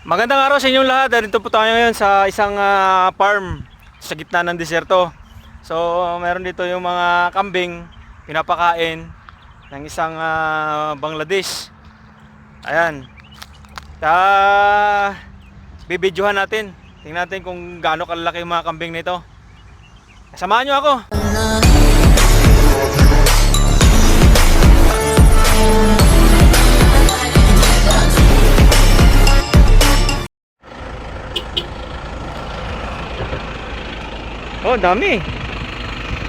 Magandang araw sa inyong lahat. Dito po tayo ngayon sa isang farm sa gitna ng deserto. So, meron dito yung mga kambing pinapakain ng isang Bangladesh. Ayan. Bibidyohan natin. Tingnan natin kung gaano kalaki yung mga kambing nito. Samahan nyo ako. Oh, dami.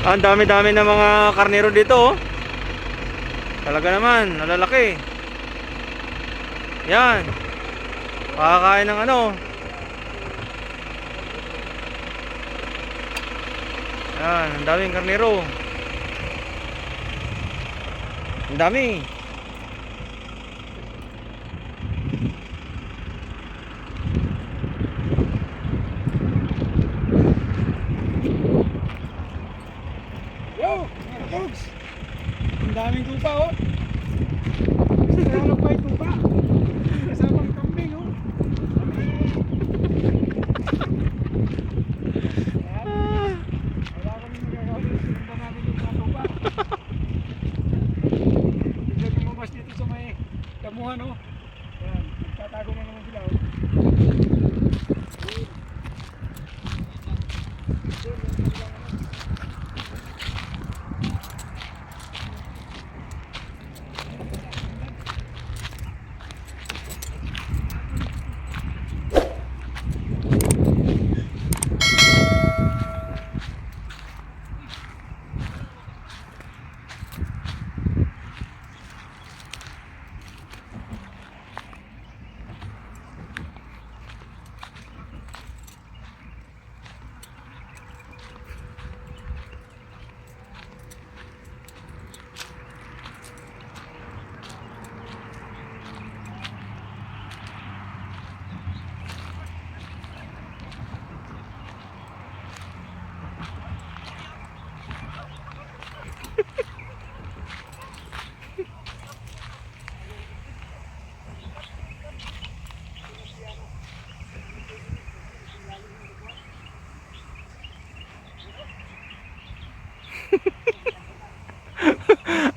Ang dami-dami ng mga karnero dito, oh. Talaga naman, nalalaki. Yan. Pakakain ng ano. Yan, ang daming karnero. Ang dami. Yo, mga folks. Ang daming tupa, oh. Sarap pa yung tupa. Kasamang kambing, oh. Ayan. Wala kami magagawin. Sinundan namin yung mga tupa. Biglang lumamas dito sa may damuhan, oh. Ayan, nagtatago na naman sila, oh.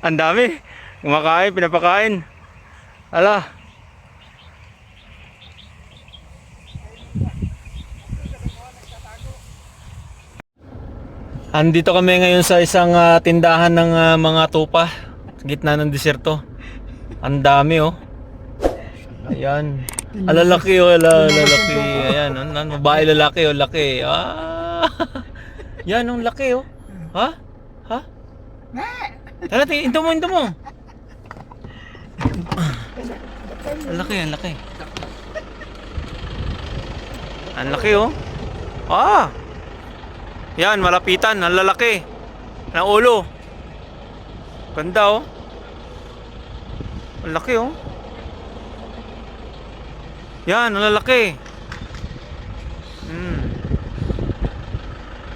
Ang dami. Kumakain, pinapakain. Ala. Andito kami ngayon sa isang tindahan ng mga tupa sa gitna ng deserto. Ang dami, oh. Ayan. Alalaki, oh, alalaki. Ayan, babae lalaki, oh, laki. Ah. Yan, ang laki, oh. Ha? Ha? Tara, into mo, into mo. Ang laki, ang laki. Ang laki, oh. Ah. Yan, malapitan, ang lalaki. Ang ulo. Ganda, oh. Ang laki, oh. Yan, ang lalaki.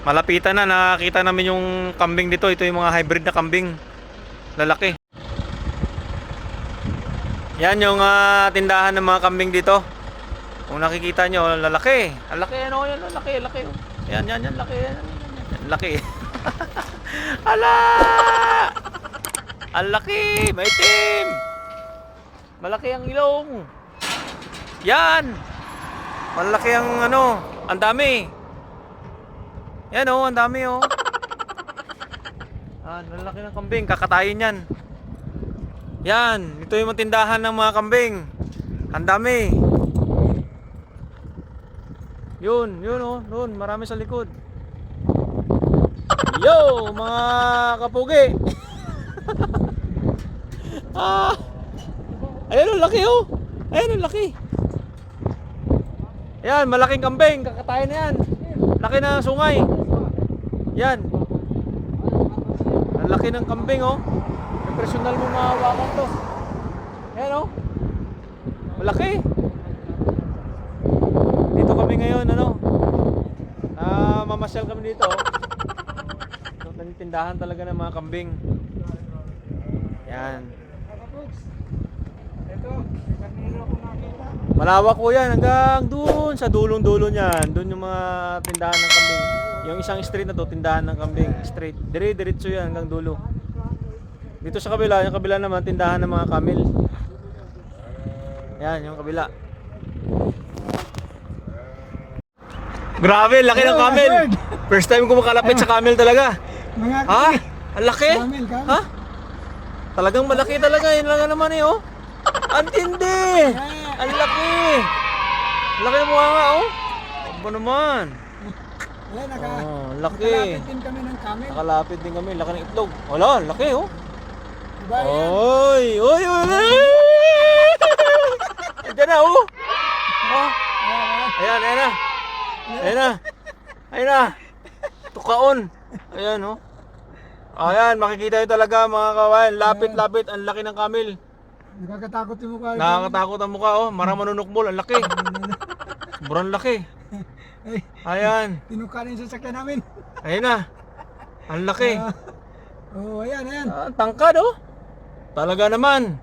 Malapitan na, nakakita namin yung kambing dito. Ito yung mga hybrid na kambing. Lalaki. Yan yung tindahan ng mga kambing dito. Kung nakikita nyo, lalaki. Ang laki, ano yan, lalaki, laki. Yan, laki. Yan, laki. Ala! Ang laki, maitim. Malaki ang ilong. Yan. Malaki ang ano, ang dami. Yan, oh, ang dami, oh. Ang laki ng kambing, kakatayin yan. Yan, ito yung tindahan ng mga kambing. Ang dami. Yun, oh, doon, marami sa likod. Yo, mga kapugi. Ayun, ang laki, oh. Ayun, ang laki. Yan, malaking kambing, kakatayin na yan. Laki na sungay. Yan. Ang laki ng kambing, oh. Personal mo mahawakan to. Yan, oh. Malaki. Dito kami ngayon, ano. Mamasyal kami dito, oh. Tindahan talaga ng mga kambing. Yan. Mga folks. Ito, may karnero. meron akong nakita. Malawak po yan hanggang doon sa dulong-dulo niyan. Doon yung mga tindahan ng kambing. Yung isang street na to, tindahan ng kambing. Straight. Dire-diretso yan hanggang dulo. Dito sa kabila, yung kabila naman, tindahan ng mga camel. Yan, yung kabila. Grabe, laki ng camel. First time ko makalapit sa camel talaga. Mga Ha? Ang laki? Camel, camel. Ha? Talagang malaki talaga. Yun lang naman eh, oh. Ang tindi! Ang laki! Laki ng mukha nga, oh. Aba naman. Ayan, Oh, laki. nakalapit din kami ng camel. Nakalapit din kami. Laki ng itlog. Wala, laki, oh. Diba yan? Oy! Oy! Oy! Andiyan na, oh. Oh. Ayan, ayan na. Ayan na. Ayan na. Tukaon. Ayan, oh. Ayan, makikita nyo talaga mga kawayan. Lapit-lapit. Ang laki ng camel. Nakakatakot yung mukha. Nakakatakot ang mukha, oh. Marang manunukbol. Ang laki. Sobrang laki. Ay, Ayan. tinukan yung sasakyan namin. Ayan na. Ang laki. Ayan, ayan. Ang tangkad, oh. Talaga naman.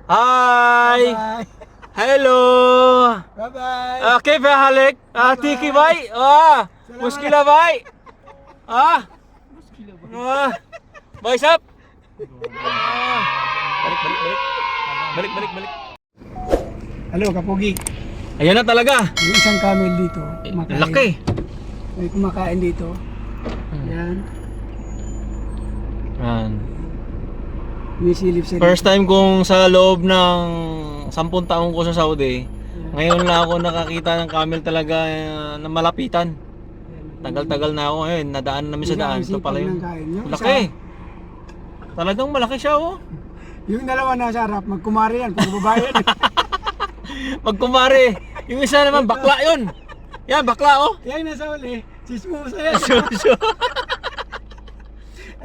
Hi! Bye. Hello! Bye-bye. كيف حالك؟ تيكي باي؟ مشكلة باي؟ باي ساب؟ balik. Hello, Kapugi. Ayan na talaga. Yung isang camel dito. kumakain. Laki. May kumakain dito. Ayan. Yan. Misilip sa First time kong sa loob ng 10 taong ko sa Saudi, ngayon na ako nakakita ng camel talaga na malapitan. Tagal-tagal na ako ngayon, nadaan namin sa daan. Ito pala yung laki. Talagang malaki siya, oh. Yung dalawa na sa harap, magkumari yan, puro babae yan. Magkumare. Yung isa naman, bakla yun. Yan, bakla, oh. Yan nasa uli, chismosa yan.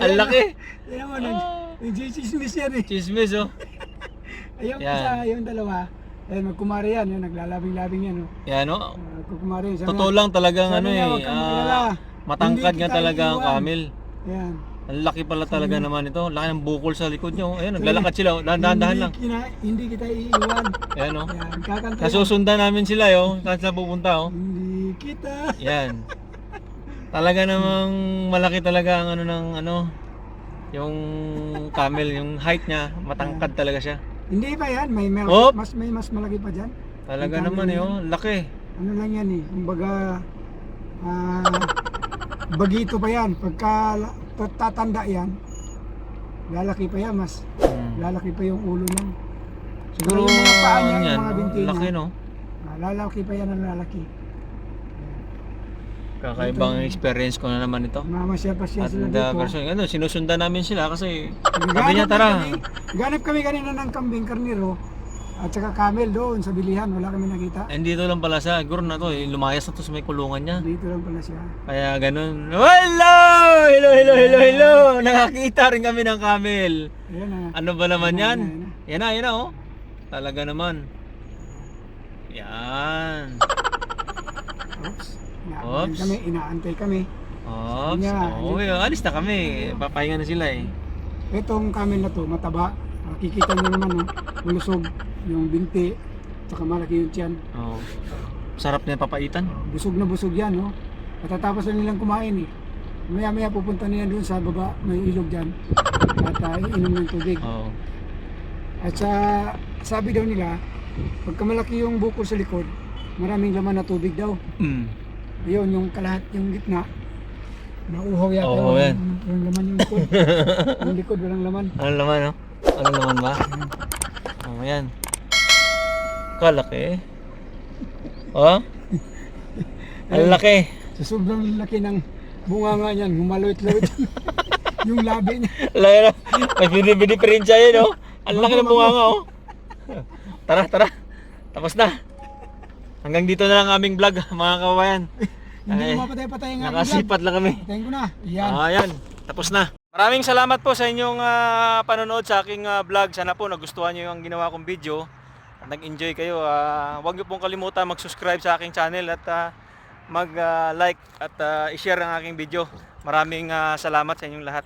Ang laki. Yan mo, nag-chismis yan eh. Chismis, oh. Ayun, Yan. isa, yung dalawa, ayun, magkumari yan, yung naglalabing-labing yan. Oh. Yan, oh. Magkumari. Totoo lang talagang sabi ano niya, eh. "Huwag kang mag-alala. Matangkad Hindi nga kita talaga ang iiwan." camel. Ayan. Ang laki pala talaga naman ito. Laki ng bukol sa likod niya, oh. Ayan, naglalakad sila, oh. Dahan-dahan lang. Hindi kita iiwan. Ayan, oh. Yan, kakanta. Nasusundan namin sila, oh. Saan sila pupunta, oh. Hindi kita. Yan. Talaga namang malaki talaga ang ano ng ano, yung camel, yung height niya, matangkad talaga siya. Hindi pa yan, may Hop! mas malaki pa dyan. Talaga Yung naman camel eh, oh. Laki. Ano lang yan eh, kumbaga bagito pa yan. Pagka tatanda yan, lalaki pa yan, mas lalaki pa yung ulo niyan. Siguro yung mga paa niya, yung yan, mga binti laki, niya. no? Lalaki pa yan ang lalaki. Kakaibang experience ko na naman ito. Mamasya pa siya At sila dito. person, ano, sinusundan namin sila kasi sabi Ganap niya tara. Ganap kami kanina ng kambing karniro at saka camel doon sa bilihan, wala kami nakita. And dito lang pala siya, siguro na to, lumayas na to sa may kulungan niya. Dito lang pala siya. Kaya ganun. Hello! Nakakita rin kami ng camel. Ayan na. Ano ba naman yan? Ayan Yan na, oh. Talaga naman. Yan. Oops. Oops. Inaantay kami. Ops. Yan. Okay, alis na kami. Papahinga na sila eh. Itong camel na to, mataba. Makikita niyo naman, no? Malusog yung binti, saka malaki yung tiyan. Oh. Sarap niya papaitan. Busog na busog yan, no? Matatapos na nilang kumain, eh. Maya-maya pupunta nila doon sa baba, may ilog dyan. At iinom ng tubig. Oh. At sabi daw nila, pagka malaki yung bukol sa likod, maraming laman na tubig daw. Ayun, yung kalahat, yung gitna, nauuhaw yata. Oo, yan. Yung laman yung likod. Yung likod, walang laman. Ano naman, no? Ano naman ba? Oh, yan. Kalaki. Oh? Ang laki. Sa sobrang laki ng bunganga niyan, humalawit-lawit. Yung labi niya. Laki na. May biniprinsya yun, oh. Ang laki ng bunganga, oh. Tara. Tapos na. Hanggang dito na lang aming vlog, mga kabayan. Hindi Ay, ko mapatay-patay nga. nakasipat lang kami. Patayin ko na. Yan. Ayan, tapos na. Maraming salamat po sa inyong panonood sa aking vlog. Sana po nagustuhan nyo yung ginawa kong video at nag-enjoy kayo. Huwag nyo pong kalimutan mag-subscribe sa aking channel at mag-like at i-share ang aking video. Maraming salamat sa inyong lahat.